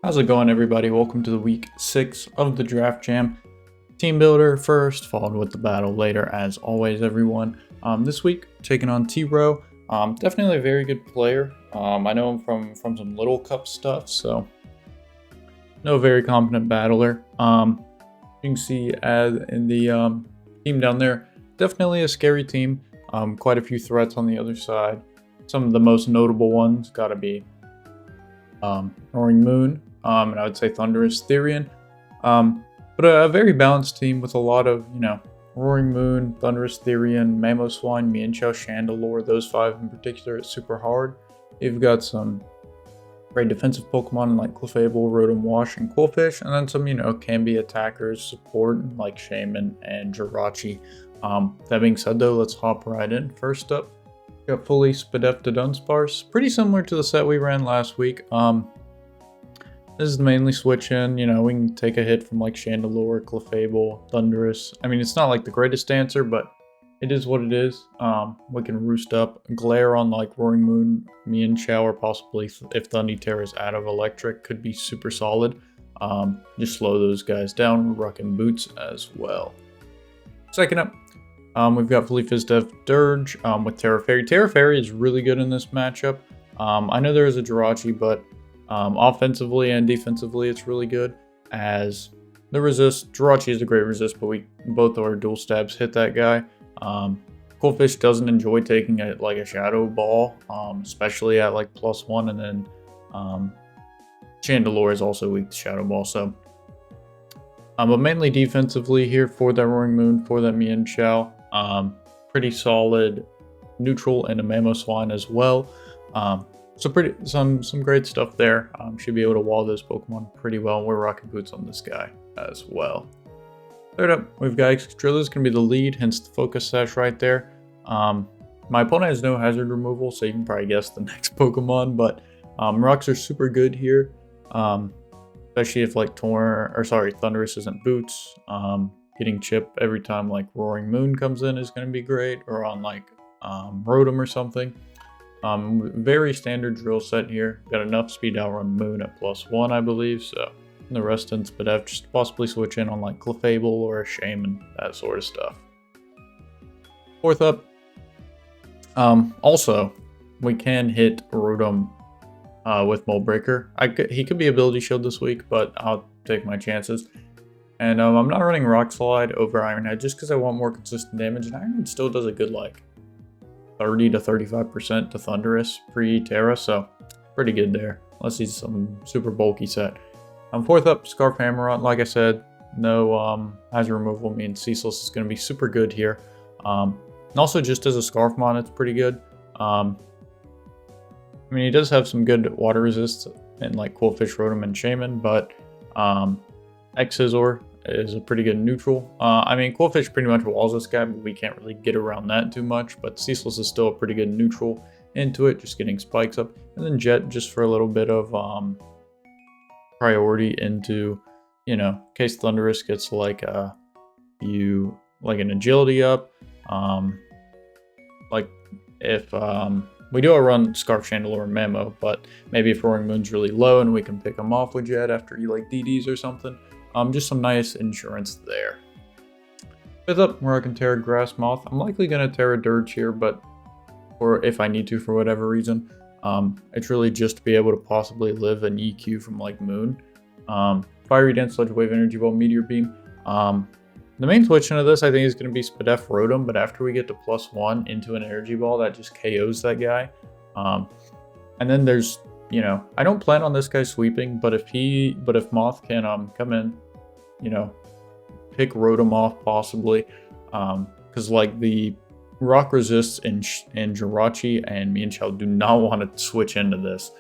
How's it going, everybody? Welcome to the week 6 of the Draft Jam. Team Builder first, followed with the battle later, as always, everyone. This week, taking on T-Row. Definitely a very good player. I know him from some Little Cup stuff, so no, very competent battler. You can see in the team down there, definitely a scary team. Quite a few threats on the other side. Some of the most notable ones gotta be Roaring Moon, and I would say Thunderous Therian. But a very balanced team with a lot of, Roaring Moon, Thunderous Therian, Mamo Swine, Mienshao, Chandelure, those 5 in particular, it's super hard. You've got some great defensive Pokemon like Clefable, Rotom Wash, and Qwilfish, and then some, can be attackers, support like Shaman and Jirachi. That being said, though, let's hop right in. First up, got fully Spadef to Dunsparce, pretty similar to the set we ran last week. This is mainly switch in, we can take a hit from like Chandelure, Clefable, Thundurus. I mean, it's not like the greatest answer, but it is what it is. We can roost up, glare on like Roaring Moon, Mienshao, or possibly if Thundyterra is out of electric, could be super solid. Just slow those guys down. We're rocking Boots as well. Second up, we've got fully Fizdef Dirge with Terra Fairy. Terra Fairy is really good in this matchup. I know there is a Jirachi, but offensively and defensively, it's really good. As the resist, Jirachi is a great resist, but both our dual stabs hit that guy. Qwilfish doesn't enjoy taking a Shadow Ball, especially at like +1, and then Chandelure is also weak to Shadow Ball. So, but mainly defensively here for that Roaring Moon, for that Mienshao. Pretty solid neutral and a Mamo Swine as well. So some great stuff there. Should be able to wall those Pokemon pretty well. We're rocking Boots on this guy as well. Third up, we've got Excadrill is going to be the lead, hence the Focus Sash right there. My opponent has no hazard removal, so you can probably guess the next Pokemon, but rocks are super good here. Especially if like Thundurus isn't Boots. Getting Chip every time like Roaring Moon comes in is going to be great, or on like Rotom or something. Very standard drill set here. Got enough speed to outrun Moon at +1, I believe, so the rest in Spadef, just possibly switch in on like Clefable or a Shaman, that sort of stuff. Fourth up, also, we can hit Rotom with Mold Breaker. He could be Ability Shield this week, but I'll take my chances. And I'm not running Rock Slide over Iron Head just because I want more consistent damage, and Iron Head still does a good like 30 to 35% to Thundurus pre-Terra, so pretty good there. Unless he's some super bulky set. Fourth up, Scarf Hammerot. Like I said, no hazard removal means Ceaseless is going to be super good here. And also just as a Scarfmon, it's pretty good. I mean, he does have some good water resists in like Qwilfish, Rotom, and Shaman, but X-Scissor is a pretty good neutral. I mean, Qwilfish pretty much walls this guy, but we can't really get around that too much. But Ceaseless is still a pretty good neutral into it, just getting spikes up. And then Jet just for a little bit of priority into, in case Thundurus gets like an agility up. Like if we do run Scarf, Chandelure, and Mamo, but maybe if Roaring Moon's really low and we can pick him off with Jet after he like DDs or something. Just some nice insurance there. Fifth up, we're rocking Terra Grass Moth. I'm likely going to Terra Dirge here, or if I need to for whatever reason. It's really just to be able to possibly live an EQ from like Moon. Fiery Dance, Sludge Wave, Energy Ball, Meteor Beam. The main switch into this I think is going to be Spadef Rotom, but after we get to +1 into an Energy Ball, that just KOs that guy. And then there's, I don't plan on this guy sweeping, but if Moth can come in, pick Rotom off possibly, because like the rock resists and Jirachi and Mienshao do not want to switch into this.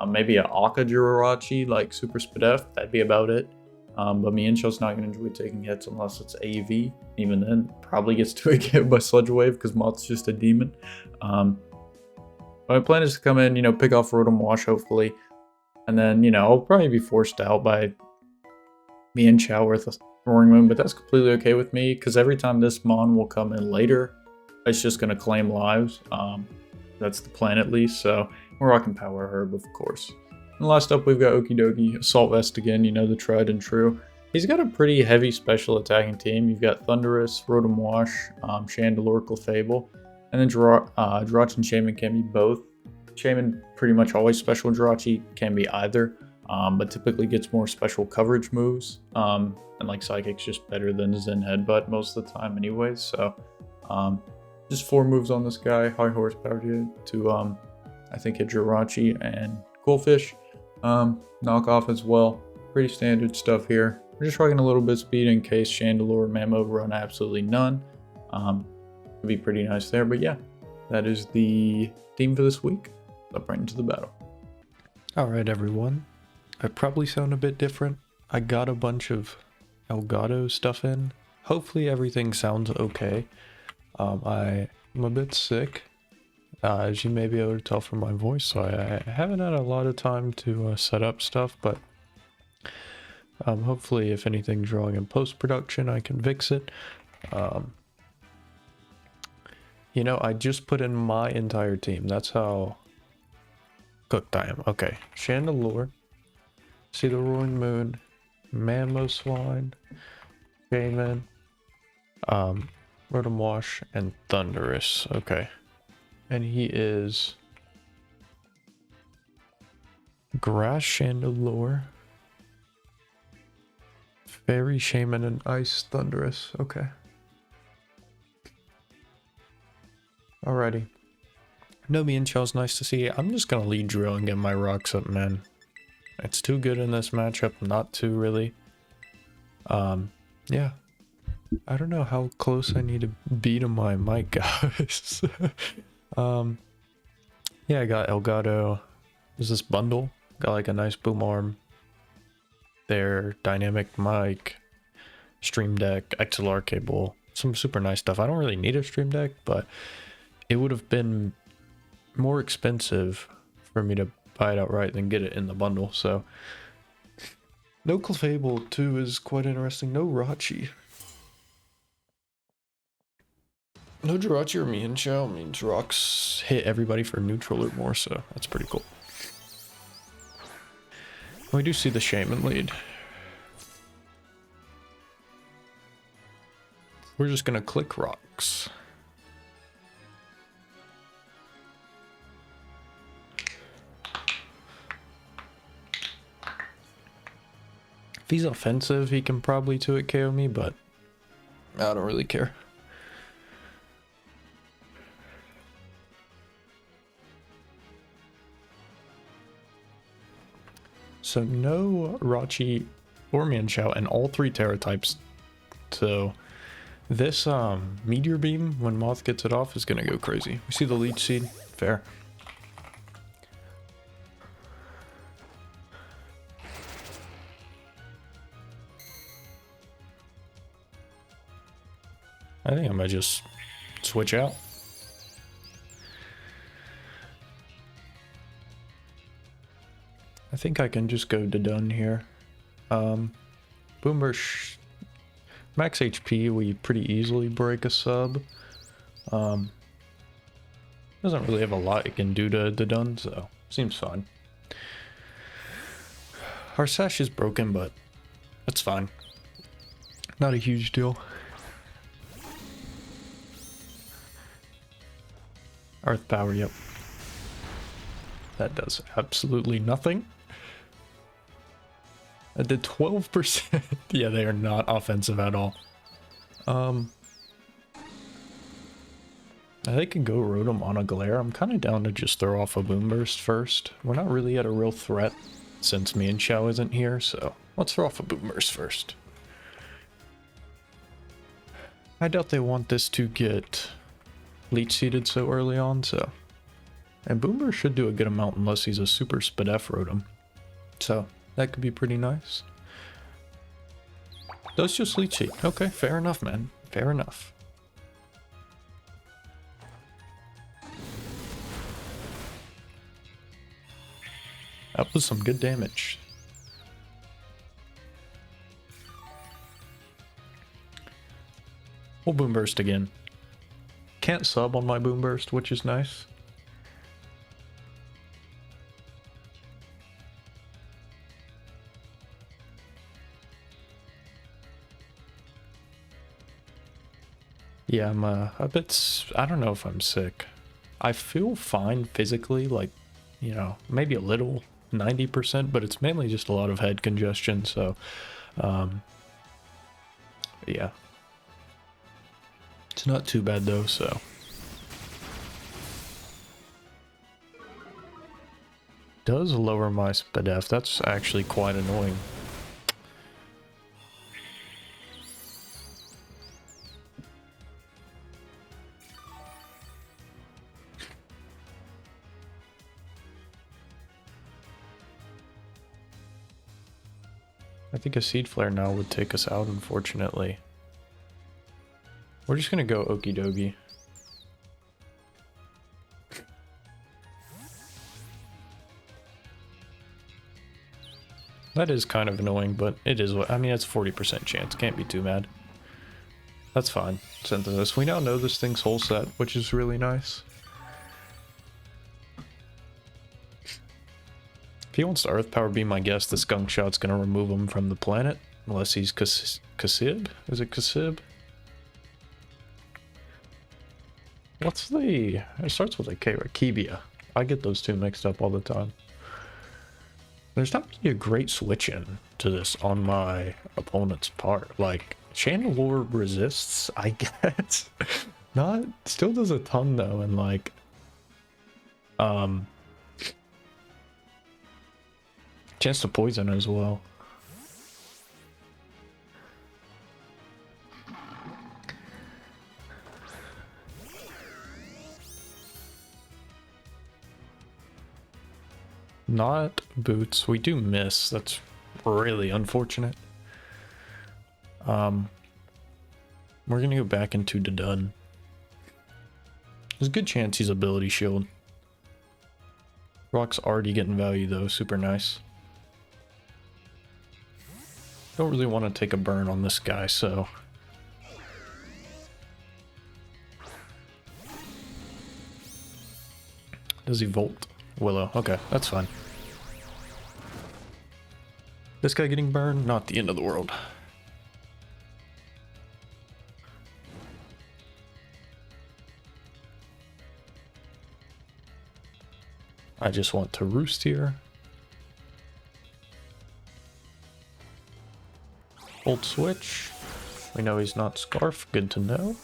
Maybe a Aka Jirachi like Super Spadef, that'd be about it. But Mienshao's not going to enjoy taking hits unless it's AV. Even then, probably gets to a hit by Sludge Wave because Moth's just a demon. My plan is to come in, pick off Rotom Wash hopefully, and then I'll probably be forced out by Mienshao with Roaring Moon, but that's completely okay with me because every time this Mon will come in later, it's just going to claim lives. That's the plan at least, so we're rocking Power Herb, of course. And last up, we've got Okidoki, Assault Vest again, you know, the tried and true. He's got a pretty heavy special attacking team. You've got Thunderous, Rotom Wash, Chandelure, Clefable, and then Jirachi and Shaman can be both. Shaman pretty much always special, Jirachi can be either, but typically gets more special coverage moves. And like Psychic's just better than Zen Headbutt most of the time anyways, so just 4 moves on this guy, high horsepower to I think hit Jirachi and Goldfish. Knockoff as well, pretty standard stuff here. We're just rocking a little bit of speed in case Chandelure Mamo run absolutely none. Would be pretty nice there, but yeah, that is the theme for this week. Up right into the battle. Alright everyone, I probably sound a bit different. I got a bunch of Elgato stuff in. Hopefully everything sounds okay. I'm a bit sick, as you may be able to tell from my voice, so I haven't had a lot of time to set up stuff, but hopefully if anything's wrong in post-production I can fix it. You know, I just put in my entire team. That's how cooked I am. Okay, Chandelure, See the Roaring Moon, Mamoswine, Shaman, Rotom Wash, and Thunderous. Okay. And he is Grass Chandelure, Fairy Shaman, and Ice Thunderous. Okay. Alrighty. No Mienshow's nice to see. I'm just gonna lead drill and get my rocks up, man. It's too good in this matchup not to really. Yeah. I don't know how close I need to be to my mic, guys. Yeah, I got Elgato. There's this bundle. Got like a nice boom arm. Their dynamic mic, Stream Deck, XLR cable, some super nice stuff. I don't really need a Stream Deck, but it would have been more expensive for me to buy it outright than get it in the bundle. So no Clefable too is quite interesting. No Rachi. No Jirachi or Mienshao means rocks hit everybody for neutral or more, so that's pretty cool. We do see the Shaman lead. We're just gonna click rocks. If he's offensive, he can probably 2-hit KO me, but I don't really care. So no Rachi or Mienshao and all 3 Terra types. So this Meteor Beam, when Moth gets it off, is gonna go crazy. We see the Leech Seed. Fair. I think I might just switch out. I think I can just go to done here. Boomburst, max HP, we pretty easily break a sub. Doesn't really have a lot it can do to done, so seems fine. Our sash is broken, but that's fine. Not a huge deal. Earth Power, yep. That does absolutely nothing. I did 12%. Yeah, they are not offensive at all. I can go Rotom on a Glare. I'm kind of down to just throw off a Boomburst first. We're not really at a real threat since Mienshao isn't here, so let's throw off a Boomburst first. I doubt they want this to get Leech Seeded so early on, so. And Boomburst should do a good amount unless he's a super Spadef Rotom. So that could be pretty nice. That's just Leech Seed. Okay, fair enough, man. Fair enough. That was some good damage. We'll Boomburst again. Can't sub on my Boomburst, which is nice. Yeah, I'm a bit. I don't know if I'm sick. I feel fine physically, like, you know, maybe a little, 90%, but it's mainly just a lot of head congestion. So, yeah, it's not too bad though. So, does lower my SPDF. That's actually quite annoying. I think a seed flare now would take us out, unfortunately. We're just gonna go okie dokie. That is kind of annoying, but it is what I mean. It's 40% chance. Can't be too mad. That's fine. Synthesis. We now know this thing's whole set, which is really nice. If he wants to Earth Power Beam, my guess the Skunk Shot's gonna remove him from the planet. Unless he's Kasib? Is it Kasib? What's the... It starts with a K, right? Kibia. I get those two mixed up all the time. There's not really a great switch in to this on my opponent's part. Like, Chandelure resists, I guess. Not... Still does a ton, though, and like... Chance to poison as well. Not boots. We do miss. That's really unfortunate. We're gonna go back into Dun. There's a good chance he's ability shield. Rock's already getting value though, super nice. Don't really want to take a burn on this guy, so... Does he Volt? Willow. Okay, that's fine. This guy getting burned? Not the end of the world. I just want to roost here. Old switch. We know he's not Scarf. Good to know.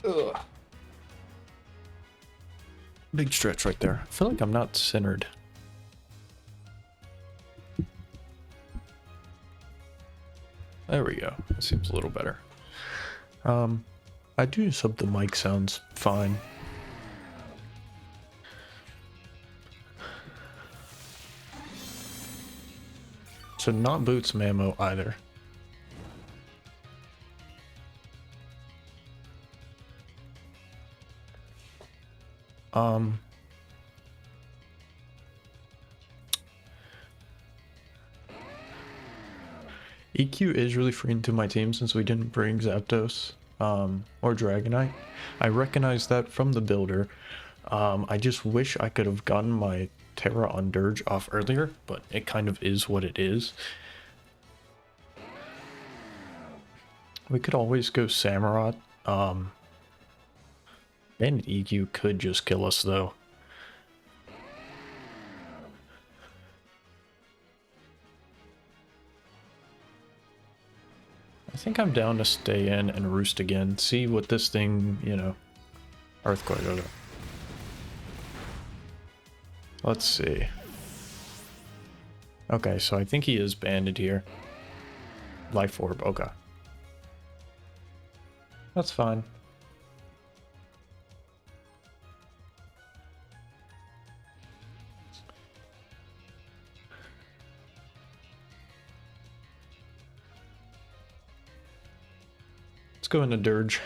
Ugh. Big stretch right there. I feel like I'm not centered. There we go. That seems a little better. I do just hope the mic sounds fine. So not boots Mamo either. EQ is really free into my team since we didn't bring Zapdos or Dragonite. I recognize that from the builder. I just wish I could have gotten my Terra on Dirge off earlier, but it kind of is what it is. We could always go Samurott. Bandit EQ could just kill us though. I think I'm down to stay in and roost again. See what this thing, you know... Earthquake, okay. Let's see. Okay, so I think he is banded here. Life Orb, okay. That's fine. Let's go into Dirge.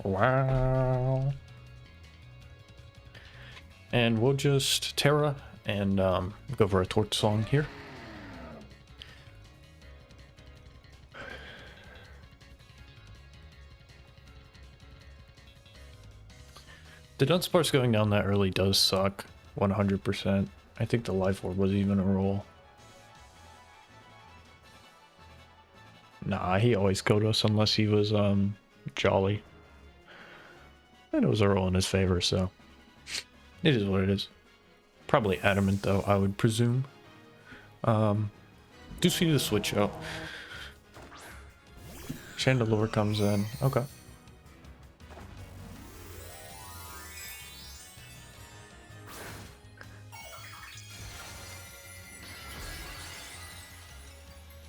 Wow. And we'll just Terra and go for a torch song here. The Dunsparce going down that early does suck, 100%. I think the Life Orb was even a roll. Nah, he always killed us unless he was jolly. And it was a roll in his favor, so it is what it is. Probably adamant though, I would presume. Do see the switch out. Chandelure comes in. Okay.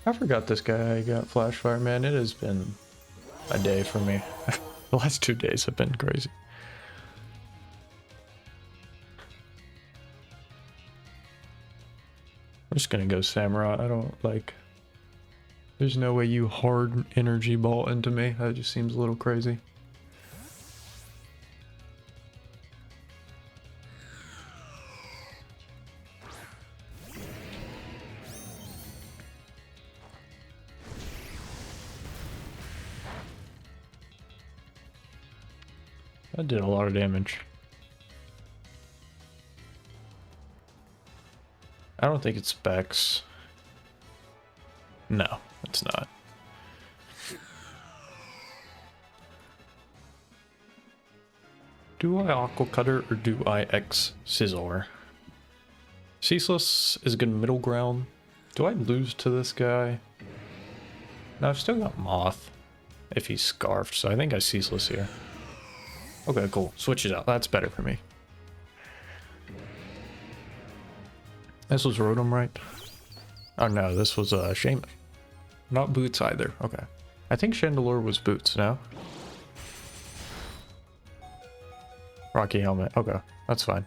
I forgot this guy got flash fire, man. It has been a day for me. The last 2 days have been crazy. I'm just gonna go Samurai. I don't like... There's no way you hard energy ball into me. That just seems a little crazy. That did a lot of damage. I don't think it's specs. No, it's not. Do I Aqua Cutter or do I X Scizor? Ceaseless is good middle ground. Do I lose to this guy? No, I've still got Moth if he's scarfed, so I think I Ceaseless here. Okay, cool. Switch it out. That's better for me. This was Rotom, right? Oh no, this was Shaman. Not Boots either. Okay. I think Chandelure was Boots, no? Rocky Helmet. Okay, that's fine.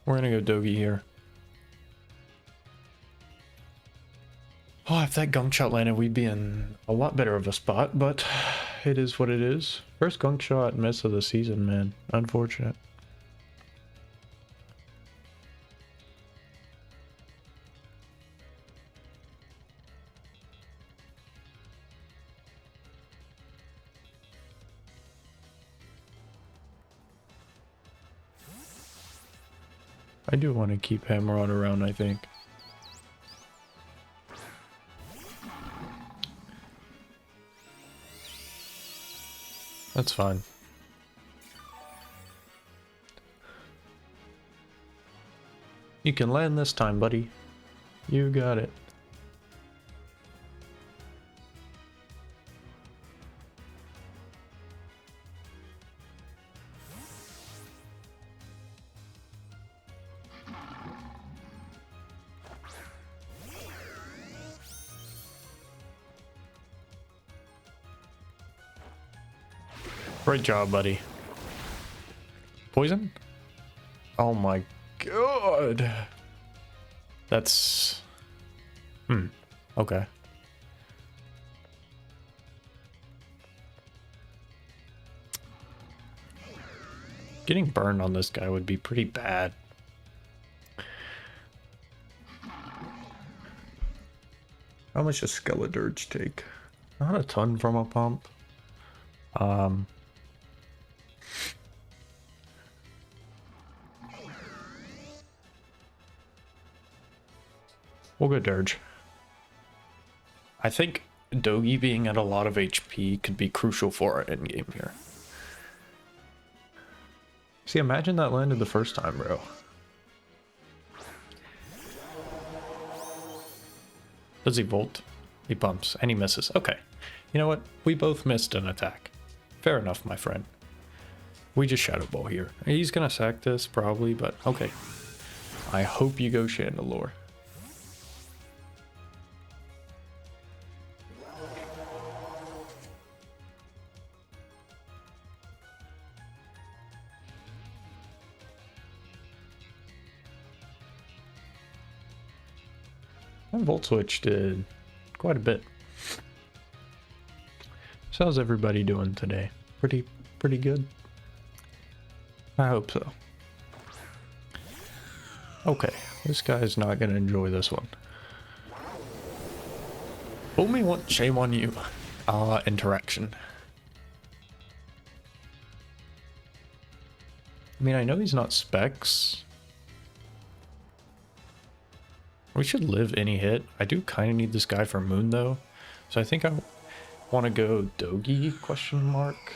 We're gonna go Dogi here. Oh, if that Gunk Shot landed, we'd be in a lot better of a spot, but it is what it is. First Gunk Shot miss of the season, man. Unfortunate. I do want to keep Hammeron around, I think. That's fine. You can land this time, buddy. You got it. Great job, buddy. Poison? Oh my god. That's... Okay. Getting burned on this guy would be pretty bad. How much does Skeledirge take? Not a ton from a pump. We'll go Dirge. I think Dogi being at a lot of HP could be crucial for our endgame here. See, imagine that landed the first time, bro. Does he Volt? He pumps, and he misses. Okay. You know what? We both missed an attack. Fair enough, my friend. We just Shadow Ball here. He's gonna sack this, probably, but okay. I hope you go Chandelure. And Volt Switch did quite a bit. So how's everybody doing today? Pretty good? I hope so. Okay, this guy's not gonna enjoy this one. Fool me once, shame on you. Interaction. I mean, I know he's not specs. We should live any hit. I do kind of need this guy for Moon though. So I think I want to go Dogi, question mark.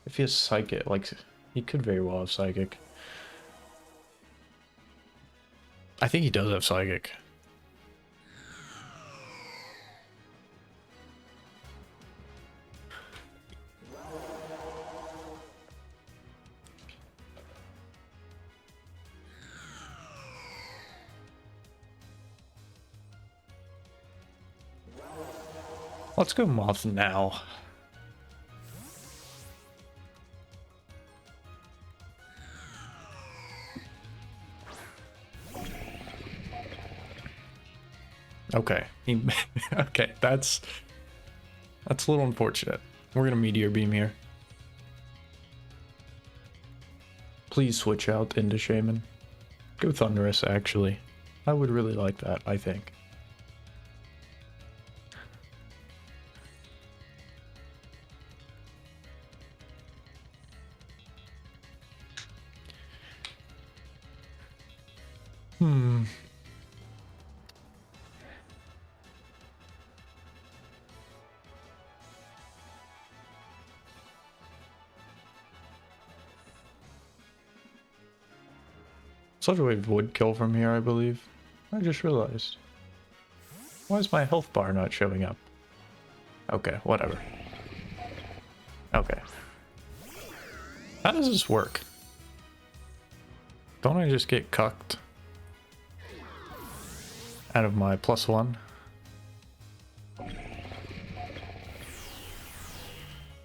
If he has Psychic, like, he could very well have Psychic. I think he does have Psychic. Let's go Moth now. Okay. Okay, that's a little unfortunate. We're gonna Meteor Beam here. Please switch out into Shaman. Go Thunderous, actually. I would really like that, I think. Such a Wave would kill from here, I believe. I just realized. Why is my health bar not showing up? Okay, whatever. Okay. How does this work? Don't I just get cucked out of my +1?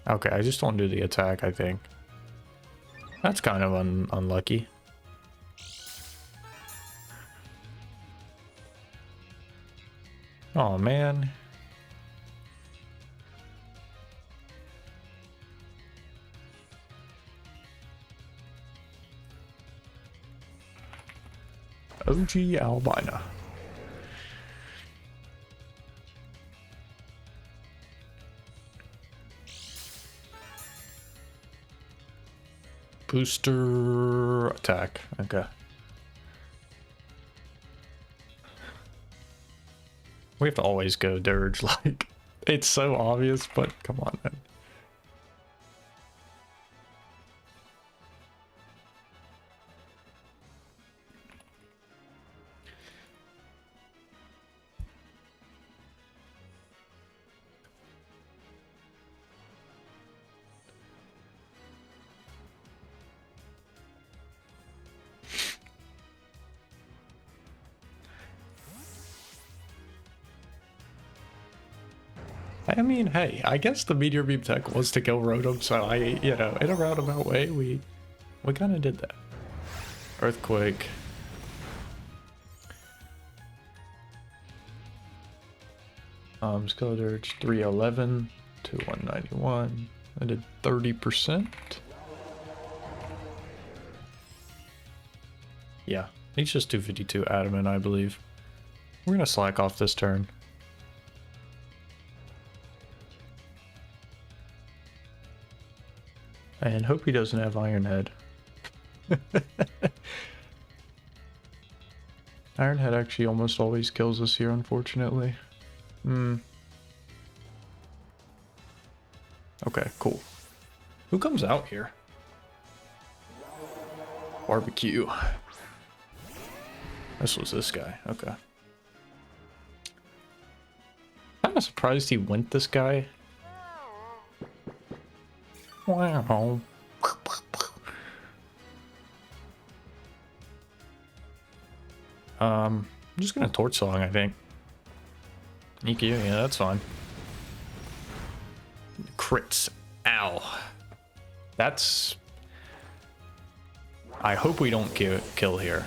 Okay, I just don't do the attack, I think. That's kind of unlucky. Oh man. OG Albina. Booster attack. Okay. We have to always go Dirge, like, it's so obvious, but come on, man. I mean, hey, I guess the Meteor Beam tech was to kill Rotom, so you know, in a roundabout way, we kind of did that. Earthquake. Skill Dirge 311 to 191. I did 30%. Yeah, he's just 252 adamant, I believe. We're gonna slack off this turn. And hope he doesn't have Iron Head. Iron Head actually almost always kills us here, unfortunately. Okay, cool. Who comes out here? Barbecue. This was this guy. Okay. I'm not surprised he went this guy. Wow. I'm just gonna Torch Song, I think. EQ, yeah, that's fine. Crits. Ow. That's... I hope we don't kill here.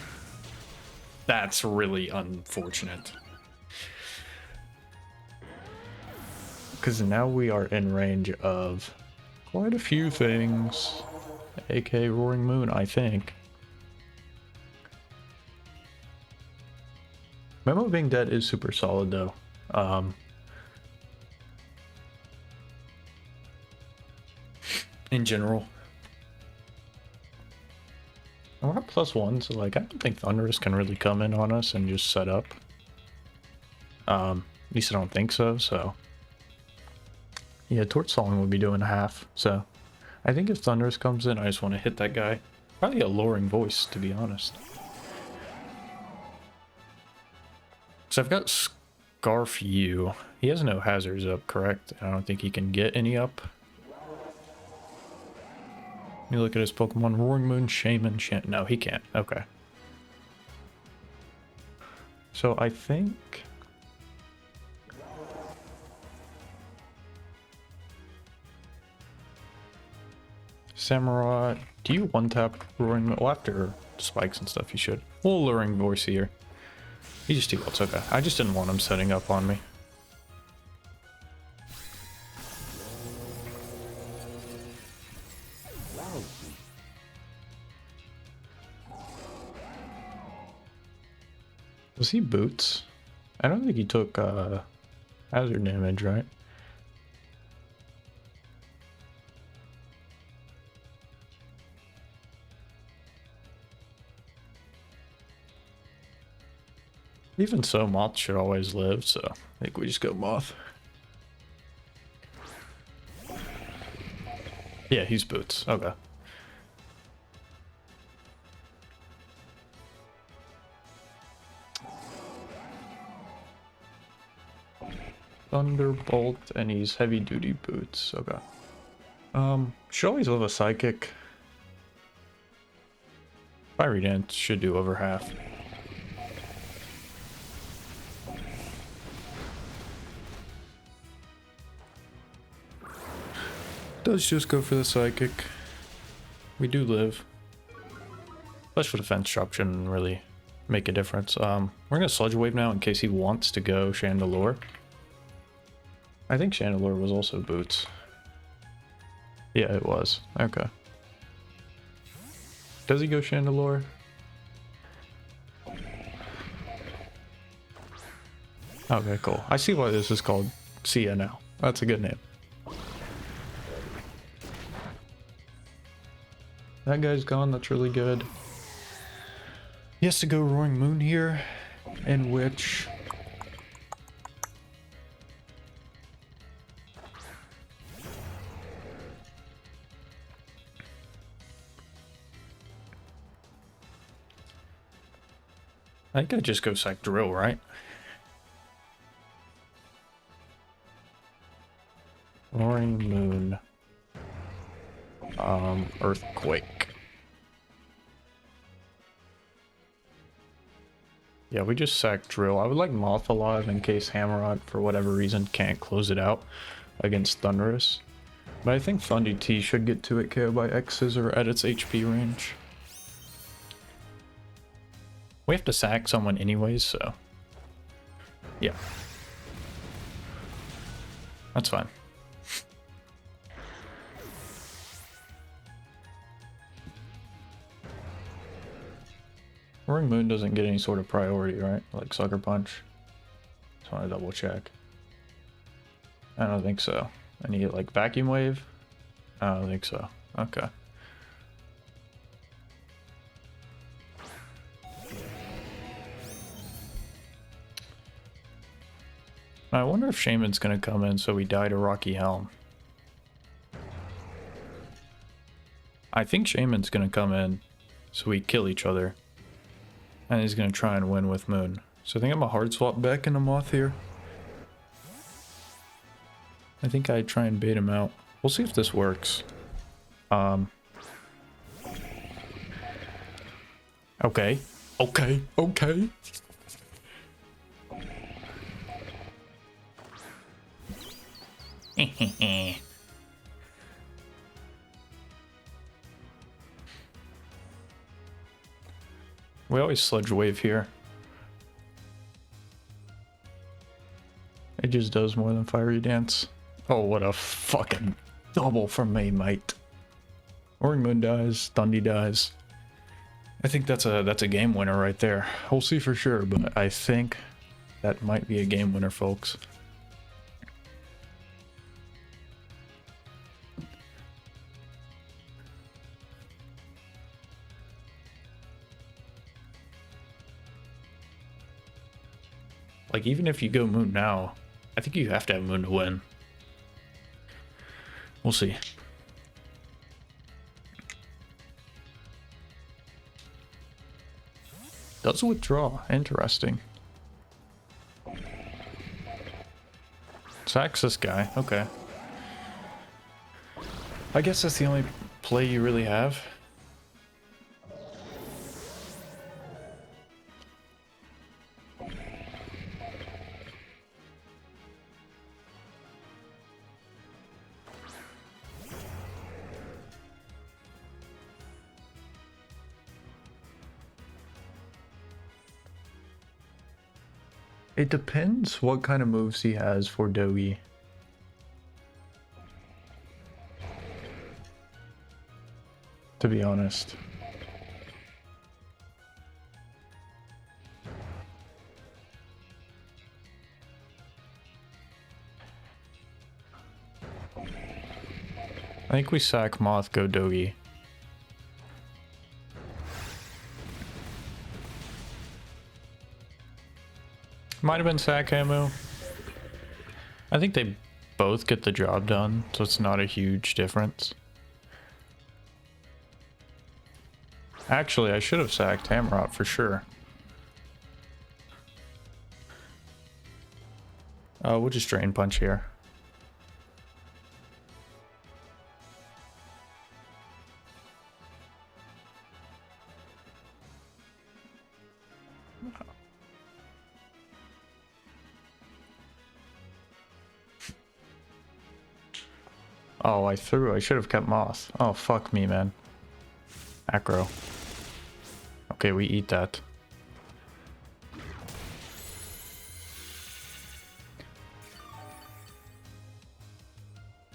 That's really unfortunate. because now we are in range of quite a few things, aka Roaring Moon, I think. Memo being dead is super solid though. In general. And we're at +1, so like I don't think Thunderous can really come in on us and just set up. At least I don't think so, so. Yeah, Torch Song would be doing half, so. I think if Thunderous comes in, I just want to hit that guy. Probably a Luring Voice, to be honest. So I've got Scarf U. He has no hazards up, correct? I don't think he can get any up. Let me look at his Pokemon. Roaring Moon, Shaman, no, he can't. Okay. So I think... Samurai, do you one-tap Roaring Moon? Well, after spikes and stuff, you should. We'll Luring Voice here. He just defaults, okay. I just didn't want him setting up on me. Was he Boots? I don't think he took hazard damage, right? Even so, Moth should always live, so I think we just go Moth. Yeah, he's Boots. Okay. Thunderbolt, and he's heavy duty boots. Okay. Should always live a psychic. Fiery Dance should do over half. Does just go for the psychic. We do live. Special defense drop shouldn't really make a difference. We're gonna Sludge Wave now in case he wants to go Chandelure. I think Chandelure was also Boots. Yeah, it was. Okay. Does he go Chandelure? Okay, cool. I see why this is called Sia now. That's a good name. That guy's gone, that's really good. He has to go Roaring Moon here, in which... I think I just go Psych Drill, right? Roaring Moon. Earthquake. Yeah, we just sack Drill. I would like Moth alive in case Hammerrod, for whatever reason, can't close it out against Thunderous. But I think Thundy T should get to it KO by X Scissor at its HP range. We have to sack someone anyways, so... yeah. That's fine. Roaring Moon doesn't get any sort of priority, right? Like Sucker Punch. Just want to double check. I don't think so. I need like Vacuum Wave? I don't think so. Okay. I wonder if Shaman's gonna come in so we die to Rocky Helm. I think Shaman's gonna come in so we kill each other. And he's gonna try and win with Moon. So I think I'm a hard swap back into Moth here. I think I try and bait him out. We'll see if this works. Okay. Okay. We always Sludge Wave here. It just does more than Fiery Dance. Oh, what a fucking double from me, mate. Oring Moon dies, Dundee dies. I think that's a game winner right there. We'll see for sure, but I think that might be a game winner, folks. Like, even if you go Moon now, I think you have to have Moon to win. We'll see. Does withdraw. Interesting. Sacks this guy. Okay. I guess that's the only play you really have. It depends what kind of moves he has for Dogi. To be honest. I think we sack Moth, go Dogi. Might have been sack ammo. I think they both get the job done, so it's not a huge difference. Actually, I should have sacked Hamrot for sure. We'll just Drain Punch here. Oh, I should have kept Moth. Oh, fuck me, man. Acro. Okay, we eat that.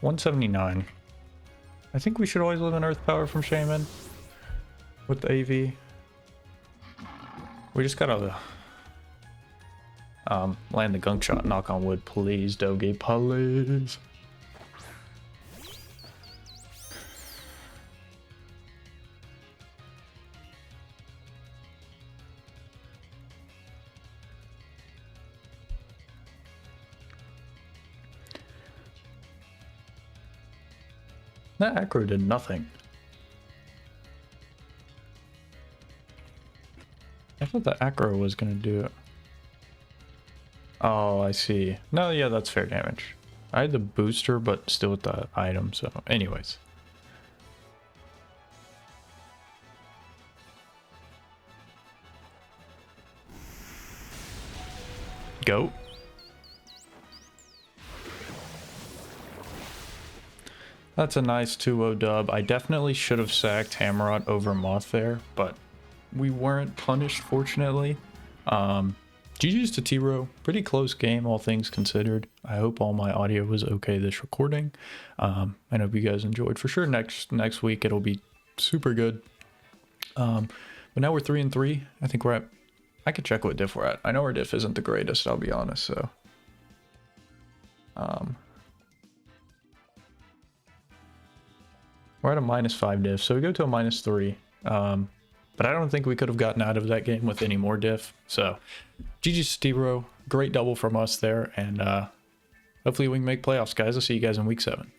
$179. I think we should always live in Earth Power from Shaman. With the AV. We just gotta land the gunk shot, knock on wood, please, Dogi, please. That Acro did nothing. I thought the Acro was gonna do it. Oh, I see. No, yeah, that's fair damage. I had the booster, but still with the item, so anyways. Go. That's a nice 2-0 dub. I definitely should have sacked Hammerot over Moth there, but we weren't punished, fortunately. GG's to T-Row. Pretty close game, all things considered. I hope all my audio was okay this recording. I hope you guys enjoyed. For sure, next week it'll be super good. But now we're 3-3. I think we're at... I could check what diff we're at. I know our diff isn't the greatest, I'll be honest, so... We're at a -5 diff, so we go to a -3. But I don't think we could have gotten out of that game with any more diff. So, GG's T-Row. Great double from us there, and hopefully we can make playoffs, guys. I'll see you guys in week 7.